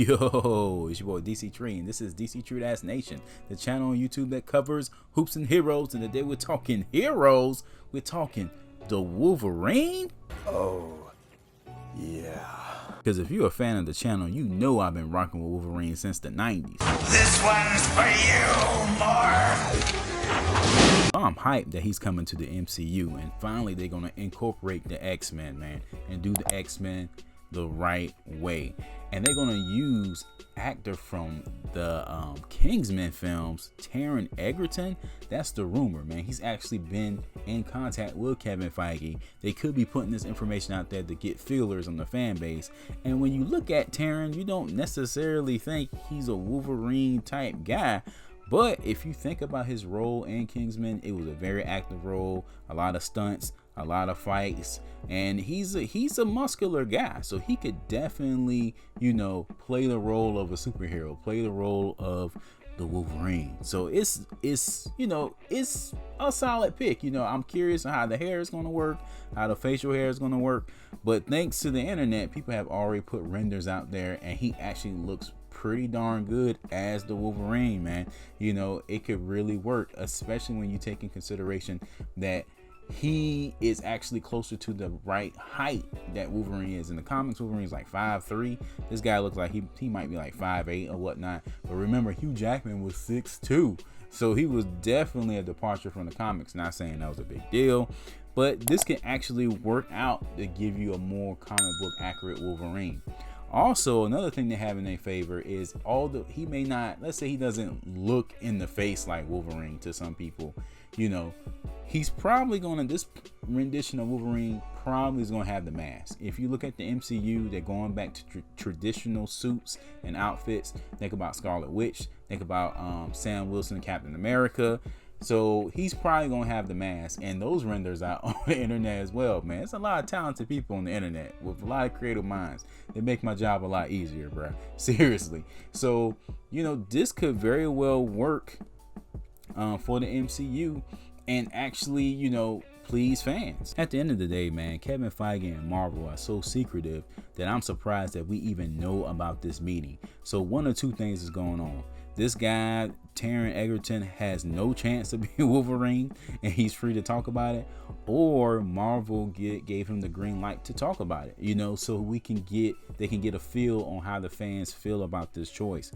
Yo, it's your boy Dctree, and this is Dctree-Nation, the channel on YouTube that covers hoops and heroes. And today we're talking heroes. We're talking the Wolverine. Oh, yeah. Because if you're a fan of the channel, you know I've been rocking with Wolverine since the 90s. This one's for you, Marv. I'm hyped that he's coming to the MCU, and finally they're going to incorporate the X-Men, man, and do the X-Men the right way. And they're going to use actor from the Kingsman films, Taron Egerton. That's the rumor, man. He's actually been in contact with Kevin Feige. They could be putting this information out there to get feelers on the fan base. And when you look at Taron, you don't necessarily think he's a Wolverine type guy. But if you think about his role in Kingsman, it was a very active role, a lot of stunts, a lot of fights, and he's a muscular guy, so he could definitely, you know, play the role of a superhero, play the role of the Wolverine. So it's you know, it's a solid pick. You know, I'm curious on how the hair is going to work, how the facial hair is going to work, but thanks to the internet, people have already put renders out there, and he actually looks pretty darn good as the Wolverine, man. You know, it could really work, especially when you take in consideration that he is actually closer to the right height that Wolverine is. In the comics, Wolverine is like 5'3". This guy looks like he might be like 5'8" or whatnot. But remember, Hugh Jackman was 6'2", so he was definitely a departure from the comics. Not saying that was a big deal, but this can actually work out to give you a more comic book accurate Wolverine. Also, another thing they have in their favor is he may not, let's say he doesn't look in the face like Wolverine to some people, you know, he's probably this rendition of Wolverine probably is going to have the mask. If you look at the MCU, they're going back to traditional suits and outfits. Think about Scarlet Witch, think about Sam Wilson, Captain America. So he's probably gonna have the mask, and those renders out on the internet as well, man. It's a lot of talented people on the internet with a lot of creative minds. They make my job a lot easier, bro. Seriously. So, you know, this could very well work for the MCU and actually, you know, please fans. At the end of the day, man, Kevin Feige and Marvel are so secretive that I'm surprised that we even know about this meeting. So one or two things is going on. This guy, Taron Egerton, has no chance to be Wolverine, and he's free to talk about it, or Marvel gave him the green light to talk about it, you know, so they can get a feel on how the fans feel about this choice.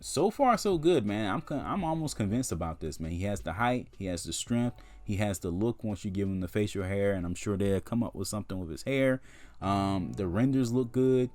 So far so good, man. I'm almost convinced about this, man. He has the height, he has the strength, he has the look once you give him the facial hair, and I'm sure they'll come up with something with his hair. The renders look good.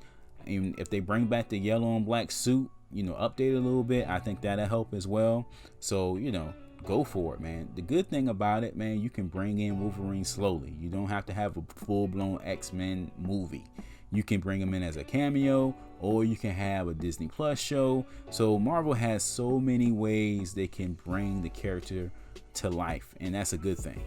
Even if they bring back the yellow and black suit, you know, update it a little bit, I think that'll help as well. So, you know, go for it, man. The good thing about it, man, you can bring in Wolverine slowly. You don't have to have a full-blown X-Men movie. You can bring him in as a cameo, or you can have a Disney Plus show. So Marvel has so many ways they can bring the character to life, and that's a good thing.